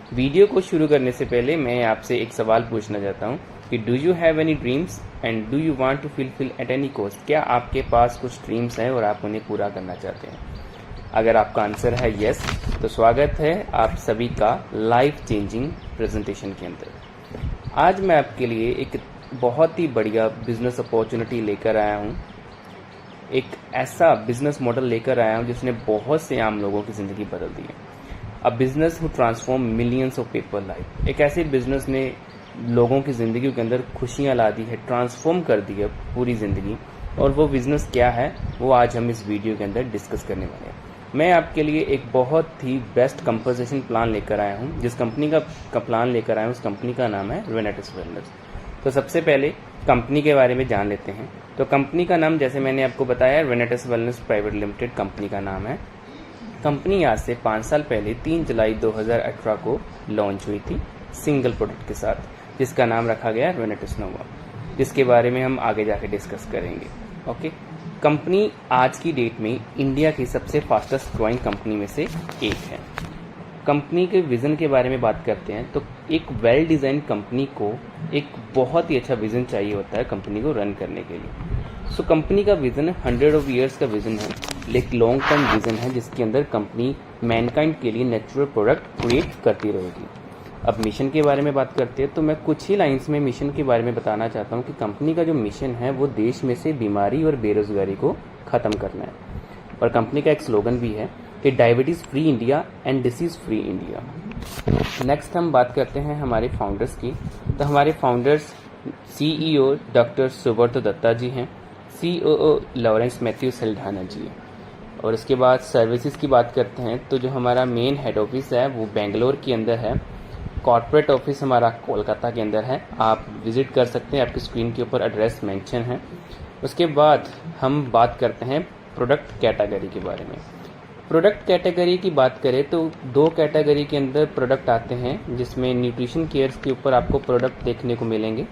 Video को शुरू करने से पहले मैं आपसे एक सवाल पूछना चाहता हूँ कि do you have any dreams and do you want to fulfil at any cost. क्या आपके पास कुछ ड्रीम्स हैं और आप उन्हें पूरा करना चाहते हैं? अगर आपका आंसर है यस, तो स्वागत है आप सभी का लाइफ चेंजिंग प्रेजेंटेशन के अंदर। आज मैं आपके लिए एक बहुत ही बढ़िया बिजनेस अपॉर्चुनिटी लेकर आया हूँ। एक ऐसा बिजनेस मॉडल लेकर आया हूँ जिसने बहुत से आम लोगों की ज़िंदगी बदल दी है। A business who transform millions of people life. एक ऐसे बिजनेस ने लोगों की ज़िंदगी के अंदर खुशियाँ ला दी है, ट्रांसफॉर्म कर दी है पूरी ज़िंदगी। और वो बिज़नेस क्या है वो आज हम इस वीडियो के अंदर डिस्कस करने वाले हैं। मैं आपके लिए एक बहुत ही बेस्ट कंपोजिशन प्लान लेकर आया हूँ। जिस कंपनी का प्लान लेकर आया हूँ उस कंपनी का नाम है रेनेटिस वेलनेस। तो सबसे पहले कंपनी के बारे में जान लेते हैं। तो कंपनी का नाम जैसे मैंने आपको बताया रेनेटिस वेलनेस प्राइवेट लिमिटेड कंपनी का नाम है। कंपनी आज से 5 साल पहले 3 जुलाई 2018 को लॉन्च हुई थी सिंगल प्रोडक्ट के साथ, जिसका नाम रखा गया रेनेटिस नोवा, जिसके बारे में हम आगे जाके डिस्कस करेंगे। ओके, कंपनी आज की डेट में इंडिया की सबसे फास्टेस्ट ग्रोइंग कंपनी में से एक है। कंपनी के विज़न के बारे में बात करते हैं तो एक वेल डिज़ाइन कंपनी को एक बहुत ही अच्छा विज़न चाहिए होता है कंपनी को रन करने के लिए। सो कंपनी का विज़न 100 ऑफ ईयर्स का विज़न है, लेकिन लॉन्ग टर्म विज़न है जिसके अंदर कंपनी मैनकाइंड के लिए नेचुरल प्रोडक्ट क्रिएट करती रहेगी। अब मिशन के बारे में बात करते हैं तो मैं कुछ ही लाइंस में मिशन के बारे में बताना चाहता हूँ कि कंपनी का जो मिशन है वो देश में से बीमारी और बेरोजगारी को ख़त्म करना है। और कंपनी का एक स्लोगन भी है कि diabetes free India and disease free India. Next हम बात करते हैं हमारे फाउंडर्स की। तो हमारे founders CEO doctor Subrata Datta ji हैं, COO लॉरेंस मैथ्यू सल्ढाना जी है। और इसके बाद सर्विसेज की बात करते हैं तो जो हमारा मेन हेड ऑफिस है वो बेंगलोर के अंदर है। कॉर्पोरेट ऑफिस हमारा कोलकाता के अंदर है, आप विजिट कर सकते हैं, आपकी स्क्रीन के ऊपर एड्रेस मेंशन है। उसके बाद हम बात करते हैं प्रोडक्ट कैटेगरी के बारे में। प्रोडक्ट कैटेगरी की बात करें तो 2 कैटेगरी के अंदर प्रोडक्ट आते हैं, जिसमें न्यूट्रिशन केयर के ऊपर आपको प्रोडक्ट देखने को मिलेंगे,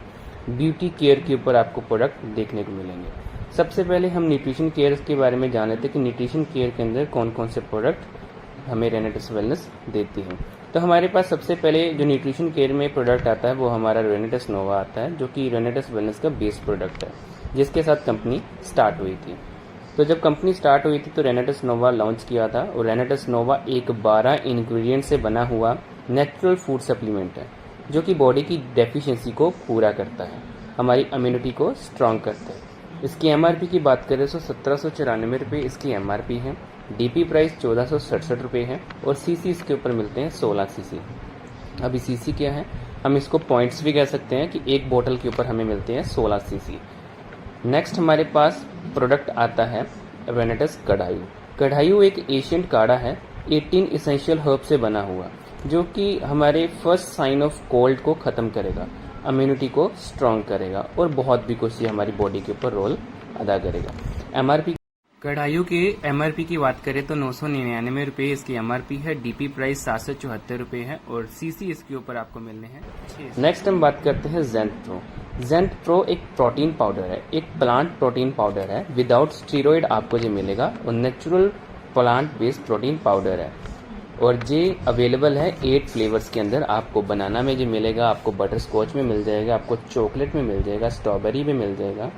ब्यूटी केयर के ऊपर आपको प्रोडक्ट देखने को मिलेंगे। सबसे पहले हम न्यूट्रिशन केयर के बारे में जान लेते हैं कि न्यूट्रिशन केयर के अंदर कौन कौन से प्रोडक्ट हमें रेनेटिस वेलनेस देती है। तो हमारे पास सबसे पहले जो न्यूट्रिशन केयर में प्रोडक्ट आता है वो हमारा रेनेटिस नोवा आता है, जो कि रेनेटिस वेलनेस का बेस प्रोडक्ट है, जिसके साथ कंपनी स्टार्ट हुई थी। तो जब कंपनी स्टार्ट हुई थी तो रेनेटिस नोवा लॉन्च किया था। और रेनेटिस नोवा एक 12 इंग्रेडिएंट से बना हुआ नेचुरल फूड सप्लीमेंट है, जो कि बॉडी की डेफिशिएंसी को पूरा करता है, हमारी इम्यूनिटी को स्ट्रांग करता है। इसकी MRP की बात करें तो 1794 रुपये इसकी MRP है। DP प्राइस 1467 रुपये है और CC इसके ऊपर मिलते हैं 16 CC। अभी CC क्या है, हम इसको पॉइंट्स भी कह सकते हैं कि एक बोतल के ऊपर हमें मिलते हैं 16 CC। नेक्स्ट हमारे पास प्रोडक्ट आता है रेनेटिस कढ़ायु। कढ़ायु एक एशियंट काढ़ा है 18 इसेंशियल हर्ब से बना हुआ, जो कि हमारे फर्स्ट साइन ऑफ कोल्ड को ख़त्म करेगा, इम्यूनिटी को स्ट्रांग करेगा और बहुत भी कुछ ये हमारी बॉडी के ऊपर रोल अदा करेगा। MRP कढ़ायु के MRP की बात करें तो 999 रुपये इसकी MRP है। DP प्राइस 774 रुपये है और CC इसके ऊपर आपको मिलने हैं 6। नेक्स्ट हम बात करते हैं ज़ेंथ प्रो। ज़ेंथ प्रो एक प्रोटीन पाउडर है, एक प्लांट प्रोटीन पाउडर है, विदाउट स्टीरॉयड आपको जो मिलेगा और natural plant based protein powder है। और ये अवेलेबल है 8 फ्लेवर्स के अंदर। आपको बनाना में जो मिलेगा, आपको बटर स्कॉच में मिल जाएगा, आपको चॉकलेट में मिल जाएगा, स्ट्रॉबेरी में मिल जाएगा,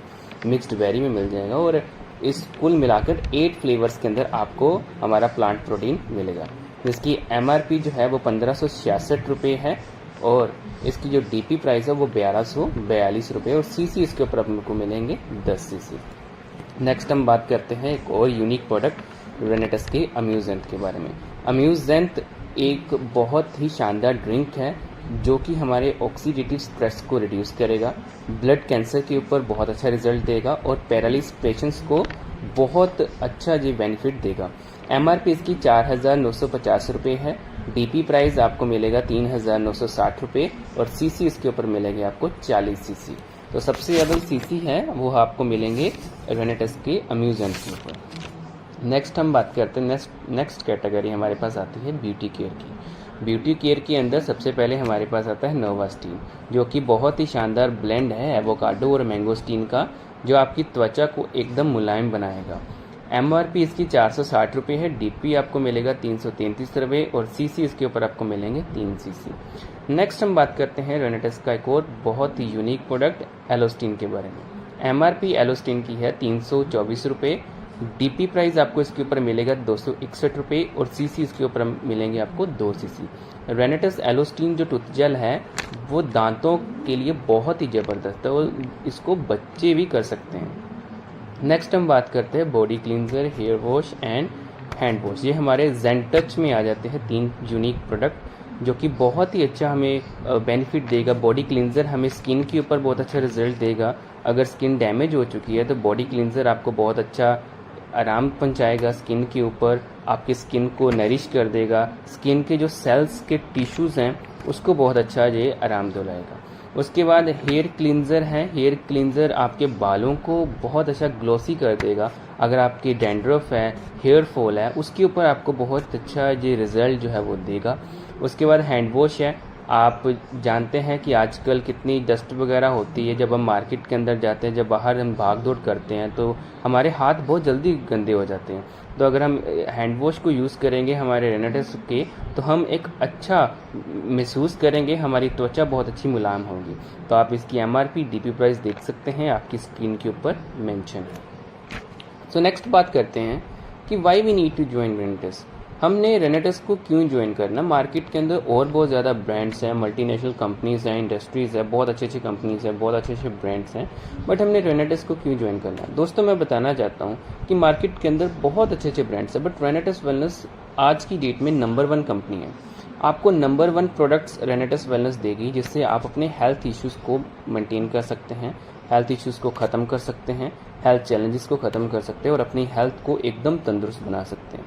मिक्स्ड बेरी में मिल जाएगा और इस कुल मिलाकर 8 फ्लेवर्स के अंदर आपको हमारा प्लांट प्रोटीन मिलेगा, जिसकी MRP जो है वो 1566 रुपये है और इसकी जो DP प्राइस है वो 1242 रुपये और CC इसके ऊपर आपको मिलेंगे 10 CC। नेक्स्ट हम बात करते हैं एक और यूनिक प्रोडक्ट रेनेटिस के अम्यूजेंट के बारे में। अम्यूजेंट एक बहुत ही शानदार ड्रिंक है जो कि हमारे ऑक्सीडेटिव स्ट्रेस को रिड्यूस करेगा, ब्लड कैंसर के ऊपर बहुत अच्छा रिजल्ट देगा और पैरालिसिस पेशेंट्स को बहुत अच्छा ये बेनिफिट देगा। MRP इसकी 4950 रुपये है। DP प्राइस आपको मिलेगा 3960 रुपये और CC इसके ऊपर मिलेंगे आपको 40 CC। तो सबसे ज़्यादा CC है वो आपको मिलेंगे रेनेटिस के अम्यूजेंट के ऊपर। नेक्स्ट हम बात करते हैं नेक्स्ट कैटेगरी हमारे पास आती है ब्यूटी केयर की। ब्यूटी केयर के अंदर सबसे पहले हमारे पास आता है नोवास्टीन, जो कि बहुत ही शानदार ब्लेंड है एवोकाडो और मैंगोस्टीन का, जो आपकी त्वचा को एकदम मुलायम बनाएगा। MRP इसकी 460 रुपये है, DP आपको मिलेगा 333 रुपये और CC इसके ऊपर आपको मिलेंगे 3 CC। नेक्स्ट हम बात करते हैं रेनेटेस का एक और बहुत ही यूनिक प्रोडक्ट एलोस्टीन के बारे में। MRP एलोस्टीन की है 324 रुपये, DP प्राइस आपको इसके ऊपर मिलेगा 261 रुपये और CC इसके ऊपर मिलेंगे आपको 2 CC। रेनेटेस एलोस्टीन जो टूथ जेल है वो दांतों के लिए बहुत ही ज़बरदस्त है और इसको बच्चे भी कर सकते हैं। नेक्स्ट हम बात करते हैं body cleanser, hair wash and hand wash. ये हमारे जेन टच में आ जाते हैं 3 यूनिक प्रोडक्ट जो कि बहुत ही अच्छा हमें बेनिफिट देगा। बॉडी क्लींजर हमें स्किन के ऊपर बहुत अच्छा रिजल्ट देगा। अगर स्किन डैमेज हो चुकी है तो बॉडी क्लींजर आपको बहुत अच्छा आराम पहुंचाएगा स्किन के ऊपर, आपकी स्किन को नरिश कर देगा, स्किन के जो सेल्स के टिश्यूज़ हैं उसको बहुत अच्छा ये आराम दिलाएगा। उसके बाद हेयर क्लींजर है, हेयर क्लींजर आपके बालों को बहुत अच्छा ग्लोसी कर देगा। अगर आपकी डैंड्रफ है, हेयर फॉल है, उसके ऊपर आपको बहुत अच्छा ये रिजल्ट जो है वो देगा। उसके बाद हैंड वॉश है, आप जानते हैं कि आजकल कितनी डस्ट वगैरह होती है, जब हम मार्केट के अंदर जाते हैं, जब बाहर हम भाग दौड़ करते हैं तो हमारे हाथ बहुत जल्दी गंदे हो जाते हैं। तो अगर हम हैंड वॉश को यूज़ करेंगे हमारे रेनेटेस के तो हम एक अच्छा महसूस करेंगे, हमारी त्वचा बहुत अच्छी मुलायम होगी। तो आप इसकी MRP DP प्राइस देख सकते हैं, आपकी स्क्रीन के ऊपर मेंशन है। सो नेक्स्ट बात करते हैं कि why we need to join रेनेटेस। हमने रेनेटेस को क्यों ज्वाइन करना। मार्केट के अंदर और बहुत ज़्यादा ब्रांड्स हैं, मल्टीनेशनल कंपनीज़ हैं, इंडस्ट्रीज़ है, बहुत अच्छी अच्छी कंपनीज़ हैं, बहुत अच्छे अच्छे ब्रांड्स हैं, बट हमने रेनेटेस को क्यों ज्वाइन करना है। दोस्तों मैं बताना चाहता हूँ कि मार्केट के अंदर बहुत अच्छे अच्छे ब्रांड्स हैं, बट रेनेटेस वेलनेस आज की डेट में नंबर 1 कंपनी है। आपको नंबर 1 प्रोडक्ट्स रेनेटेस वेलनेस देगी, जिससे आप अपने हेल्थ इश्यूज़ को मेंटेन कर सकते हैं, हेल्थ इश्यूज़ को ख़त्म कर सकते हैं, हेल्थ चैलेंजेस को ख़त्म कर सकते हैं और अपनी हेल्थ को एकदम तंदुरुस्त बना सकते हैं।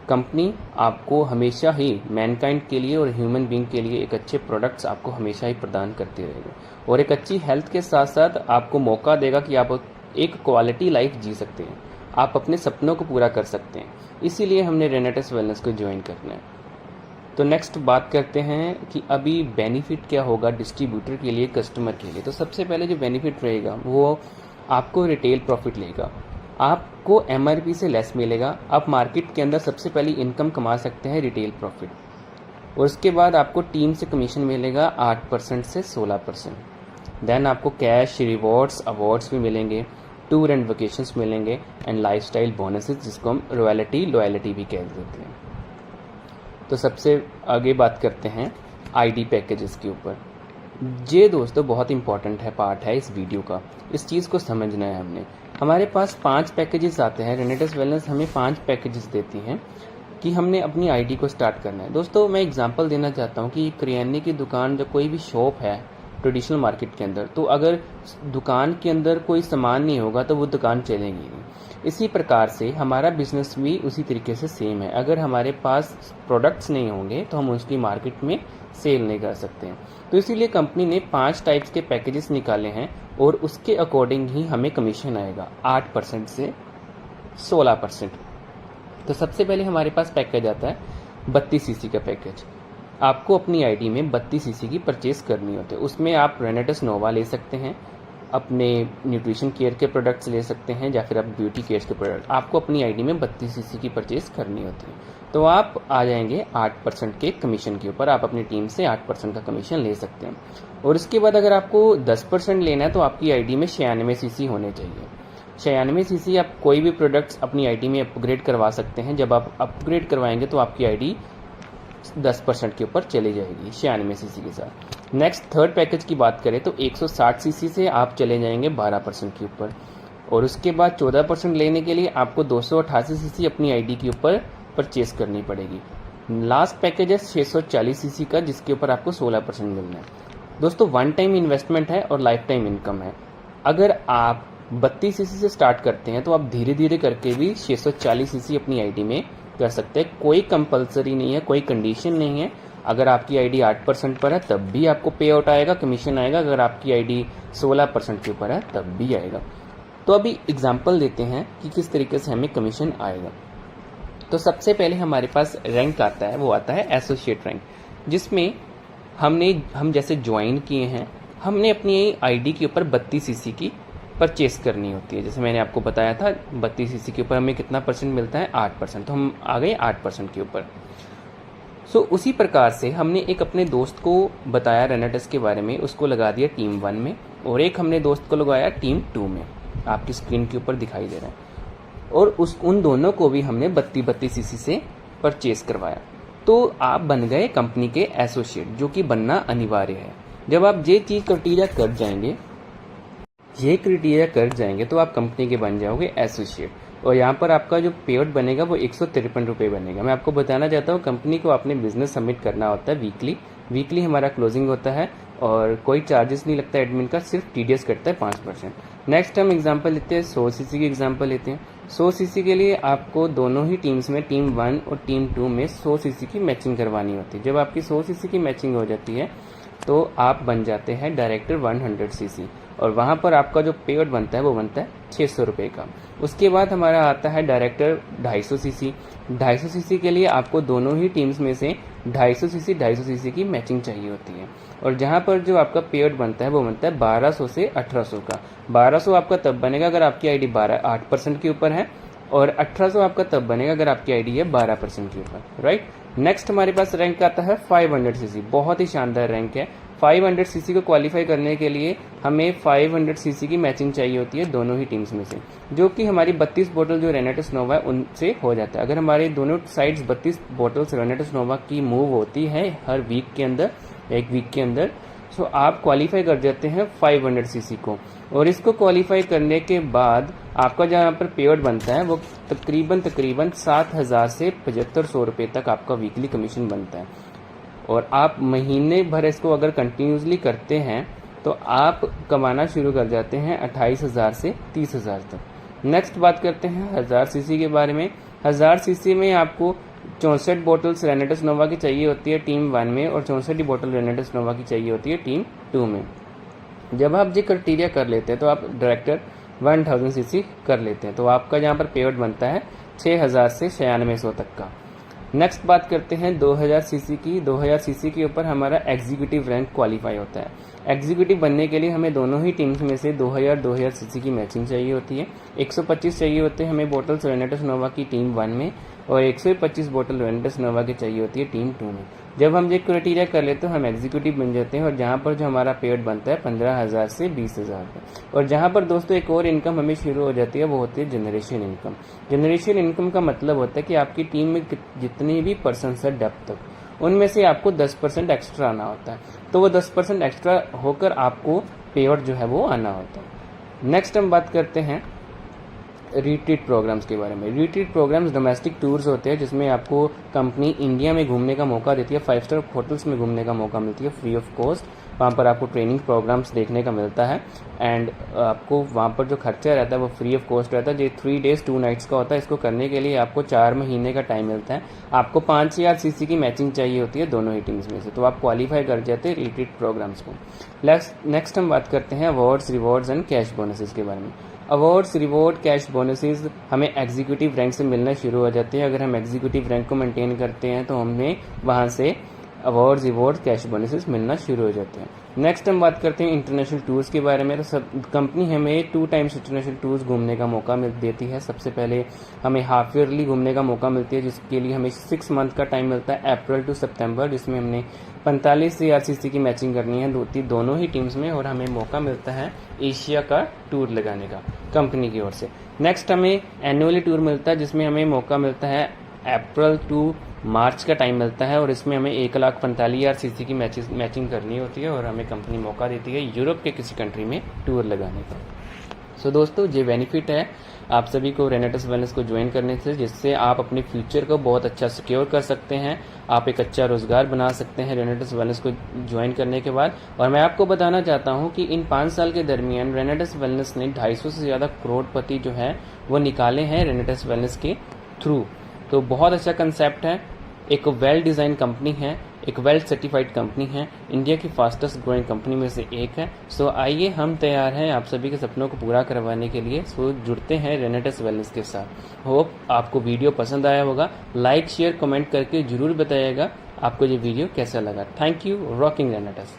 कंपनी आपको हमेशा ही मैनकाइंड के लिए और ह्यूमन बीइंग के लिए एक अच्छे प्रोडक्ट्स आपको हमेशा ही प्रदान करती रहेगी और एक अच्छी हेल्थ के साथ साथ आपको मौका देगा कि आप एक क्वालिटी लाइफ जी सकते हैं, आप अपने सपनों को पूरा कर सकते हैं। इसीलिए हमने रेनेटेस वेलनेस को ज्वाइन करना है। तो नेक्स्ट बात करते हैं कि अभी बेनिफिट क्या होगा डिस्ट्रीब्यूटर के लिए, कस्टमर के लिए। तो सबसे पहले जो बेनिफिट रहेगा वो आपको रिटेल प्रॉफिट लेगा, आपको MRP से लेस मिलेगा। आप मार्केट के अंदर सबसे पहले इनकम कमा सकते हैं रिटेल प्रॉफिट, और उसके बाद आपको टीम से कमीशन मिलेगा 8% से 16%। देन आपको कैश, रिवॉर्ड्स, अवार्ड्स भी मिलेंगे, टूर एंड वेकेशंस मिलेंगे एंड लाइफस्टाइल बोनसेस, जिसको हम लॉयल्टी भी कह देते हैं। तो सबसे आगे बात करते हैं ID पैकेजेस के ऊपर। ये दोस्तों बहुत इंपॉर्टेंट है, पार्ट है इस वीडियो का, इस चीज़ को समझना है हमने। हमारे पास 5 पैकेजेस आते हैं, रेनेटेस वेलनेस हमें 5 पैकेजेस देती हैं कि हमने अपनी ID को स्टार्ट करना है। दोस्तों मैं एग्जांपल देना चाहता हूँ कि करियाने की दुकान, जो कोई भी शॉप है ट्रेडिशनल मार्केट के अंदर, तो अगर दुकान के अंदर कोई सामान नहीं होगा तो वो दुकान चलेगी नहीं। इसी प्रकार से हमारा बिजनेस भी उसी तरीके से सेम है। अगर हमारे पास प्रोडक्ट्स नहीं होंगे तो हम उसकी मार्केट में सेल नहीं कर सकते हैं। तो इसीलिए कंपनी ने 5 टाइप्स के पैकेजेस निकाले हैं और उसके अकॉर्डिंग ही हमें कमीशन आएगा 8% से 16%। तो सबसे पहले हमारे पास पैकेज आता है 32 cc का पैकेज। आपको अपनी ID में 32 cc की परचेस करनी होती है। उसमें आप रेनेटेस नोवा ले सकते हैं, अपने न्यूट्रिशन केयर के प्रोडक्ट्स ले सकते हैं, या फिर आप ब्यूटी केयर के प्रोडक्ट। आपको अपनी ID में 32 cc की परचेस करनी होती है। तो आप आ जाएंगे 8% के कमीशन के ऊपर, आप अपनी टीम से 8% का कमीशन ले सकते हैं। और इसके बाद अगर आपको 10% लेना है तो आपकी ID में 96 cc होने चाहिए। 96 cc आप कोई भी प्रोडक्ट्स अपनी ID में अपग्रेड करवा सकते हैं। जब आप अपग्रेड करवाएंगे तो आपकी ID 10% के ऊपर चली जाएगी 96 cc के साथ। नेक्स्ट थर्ड पैकेज की बात करें तो 160 cc से आप चले जाएंगे 12% के ऊपर, और उसके बाद 14% लेने के लिए आपको 288 cc अपनी ID के ऊपर परचेस करनी पड़ेगी। लास्ट पैकेज है 640 cc का, जिसके ऊपर आपको 16% मिलना है। दोस्तों वन टाइम इन्वेस्टमेंट है और लाइफ टाइम इनकम है। अगर आप 32 cc से स्टार्ट करते हैं तो आप धीरे धीरे करके भी 640 cc अपनी ID में कर सकते हैं। कोई कंपलसरी नहीं है, कोई कंडीशन नहीं है। अगर आपकी ID 8% पर है तब भी आपको पे आउट आएगा, कमीशन आएगा। अगर आपकी ID 16% के ऊपर है तब भी आएगा। तो अभी एग्जांपल देते हैं कि किस तरीके से हमें कमीशन आएगा। तो सबसे पहले हमारे पास रैंक आता है, वो आता है एसोसिएट रैंक, जिसमें हम जैसे ज्वाइन किए हैं, हमने अपनी ID के ऊपर 32 cc की परचेस करनी होती है। जैसे मैंने आपको बताया था 32 सीसी के ऊपर हमें कितना परसेंट मिलता है, 8%, तो हम आ गए 8% के ऊपर। सो उसी प्रकार से हमने एक अपने दोस्त को बताया रेनेटस के बारे में, उसको लगा दिया टीम 1 में, और एक हमने दोस्त को लगाया टीम 2 में, आपकी स्क्रीन के ऊपर दिखाई दे रहा है। और उन दोनों को भी हमने 32 सीसी से परचेस करवाया। तो आप बन गए कंपनी के एसोसिएट, जो कि बनना अनिवार्य है। जब आप ये चीज़ क्राइटेरिया कर जाएंगे, तो आप कंपनी के बन जाओगे एसोसिएट। और यहाँ पर आपका जो पेआउट बनेगा वो 153 रुपये बनेगा। मैं आपको बताना चाहता हूँ, कंपनी को आपने बिजनेस सबमिट करना होता है वीकली हमारा क्लोजिंग होता है, और कोई चार्जेस नहीं लगता एडमिन का, सिर्फ टीडीएस कटता है 5%। नेक्स्ट हम एग्जांपल लेते हैं 100 सीसी की एग्जांपल लेते हैं। 100 सीसी के लिए आपको दोनों ही टीम्स में, टीम 1 और टीम 2 में 100 सीसी की मैचिंग करवानी होती है। जब आपकी 100 सीसी की मैचिंग हो जाती है तो आप बन जाते हैं डायरेक्टर 100 सीसी, और वहाँ पर आपका जो पेआउट बनता है वो बनता है 600 रुपये का। उसके बाद हमारा आता है डायरेक्टर 250 सीसी। 250 सीसी के लिए आपको दोनों ही टीम्स में से 250 सीसी की मैचिंग चाहिए होती है, और जहाँ पर जो आपका पेआउट बनता है वो बनता है 1200 से 1800 का। 1200 आपका तब बनेगा अगर आपकी आईडी 8% के ऊपर है, और 1800 आपका तब बनेगा अगर आपकी आईडी है 12% के ऊपर, राइट। नेक्स्ट हमारे पास रैंक आता है 500 सीसी, बहुत ही शानदार रैंक है। 500 सीसी को क्वालिफाई करने के लिए हमें 500 सीसी की मैचिंग चाहिए होती है दोनों ही टीम्स में से, जो कि हमारी 32 बोतल जो रेनेटस नोवा है उनसे हो जाता है। अगर हमारे दोनों साइड्स 32 बोतल्स रेनेटस नोवा की मूव होती है हर वीक के अंदर, एक वीक के अंदर, सो आप क्वालिफाई कर जाते हैं 500 सीसी को। और इसको क्वालिफाई करने के बाद आपका जहाँ पर पेआउट बनता है वो तकरीबन 7000 से 7500 रुपये तक आपका वीकली कमीशन बनता है। और आप महीने भर इसको अगर कंटिन्यूसली करते हैं तो आप कमाना शुरू कर जाते हैं 28,000 से 30,000 तक। नेक्स्ट बात करते हैं 1000 सीसी के बारे में। 1000 सीसी में आपको 64 बोतल्स रेनेटस नोवा की चाहिए होती है टीम 1 में, और 64 बोतल रेनेटस नोवा की चाहिए होती है टीम 2 में। जब आप ये क्राइटेरिया कर लेते हैं तो आप डायरेक्टर 1000 सीसी कर लेते हैं, तो आपका यहाँ पर पेआउट बनता है 6000 से 9600 तक का। नेक्स्ट बात करते हैं 2000 सीसी की। 2000 सीसी के ऊपर हमारा एग्जीक्यूटिव रैंक क्वालिफाई होता है। एग्जीक्यूटिव बनने के लिए हमें दोनों ही टीम्स में से 2000 सीसी की मैचिंग चाहिए होती है। 125 चाहिए होते हैं हमें बोटल्स रेनेटस नोवा की टीम 1 में, और 125 बोतल रेनेटस नोवा की चाहिए होती है टीम 2 में। जब हम ये क्राइटेरिया कर लेते हैं हम एग्जीक्यूटिव बन जाते हैं, और जहाँ पर जो हमारा पेआउट बनता है 15,000 से 20,000 का। और जहाँ पर दोस्तों एक और इनकम हमें शुरू हो जाती है वो होती है जनरेशन इनकम। जनरेशन इनकम का मतलब होता है कि आपकी टीम में जितने भी पर्सन है डेप्थ तक, उनमें से आपको 10% एक्स्ट्रा आना होता है, तो वो 10% एक्स्ट्रा होकर आपको पेआउट जो है वो आना होता है। नेक्स्ट हम बात करते हैं रिट्रीट प्रोग्राम्स के बारे में। रिट्रीट प्रोग्राम्स डोमेस्टिक टूर्स होते हैं जिसमें आपको कंपनी इंडिया में घूमने का मौका देती है, 5 स्टार होटल्स में घूमने का मौका मिलती है फ्री ऑफ कॉस्ट। वहाँ पर आपको ट्रेनिंग प्रोग्राम्स देखने का मिलता है, एंड आपको वहाँ पर जो खर्चा रहता है वो फ्री ऑफ कॉस्ट रहता है। जो 3 डेज 2 नाइट्स का होता है, इसको करने के लिए आपको 4 महीने का टाइम मिलता है। आपको 5000 सीसी की मैचिंग चाहिए होती है दोनों ही टीम्स में से, तो आप क्वालिफाई कर जाते हैं रिट्रीट प्रोग्राम्स को। नेक्स्ट हम बात करते हैं awards, rewards and cash bonuses के बारे में। अवार्ड्स, रिवॉर्ड, कैश बोनसेस हमें एग्जीक्यूटिव रैंक से मिलना शुरू हो जाते हैं। अगर हम एग्जीक्यूटिव रैंक को मेंटेन करते हैं तो हमें वहाँ से अवार्ड्स, रिवॉर्ड, कैश बोनसेस मिलना शुरू हो जाते हैं। नेक्स्ट हम बात करते हैं इंटरनेशनल टूर्स के बारे में। तो सब कंपनी हमें 2 टाइम्स इंटरनेशनल टूर्स घूमने का मौका देती है। सबसे पहले हमें हाफ ईयरली घूमने का मौका मिलती है, जिसके लिए हमें 6 मंथ का टाइम मिलता है, अप्रैल टू सितंबर, जिसमें हमने 45,000 सीसी की मैचिंग करनी है दोनों ही टीम्स में, और हमें मौका मिलता है एशिया का टूर लगाने का कंपनी की ओर से। नेक्स्ट हमें एनुअली टूर मिलता है, जिसमें हमें मौका मिलता है अप्रैल टू मार्च का टाइम मिलता है, और इसमें हमें 1,45,000 सीसी की मैचिंग करनी होती है, और हमें कंपनी मौका देती है यूरोप के किसी कंट्री में टूर लगाने का। सो दोस्तों, ये बेनिफिट है आप सभी को रेनेटस वेलनेस को ज्वाइन करने से, जिससे आप अपने फ्यूचर को बहुत अच्छा सिक्योर कर सकते हैं। आप एक अच्छा रोजगार बना सकते हैं रेनेटस वेलनेस को ज्वाइन करने के बाद। और मैं आपको बताना चाहता हूं कि इन 5 साल के दरमियान रेनेटस वेलनेस ने 250 से ज़्यादा करोड़पति जो है वो निकाले हैं रेनेटस वेलनेस के थ्रू। तो बहुत अच्छा कंसेप्ट है, एक वेल डिज़ाइन कंपनी है, एक वेल सर्टिफाइड कंपनी है, इंडिया की फास्टेस्ट ग्रोइंग कंपनी में से एक है। सो आइए हम तैयार हैं आप सभी के सपनों को पूरा करवाने के लिए। सो जुड़ते हैं रेनेटस वेलनेस के साथ। होप आपको वीडियो पसंद आया होगा। लाइक, शेयर, कमेंट करके जरूर बताइएगा आपको ये वीडियो कैसा लगा। Thank you. रॉकिंग रेनेटस।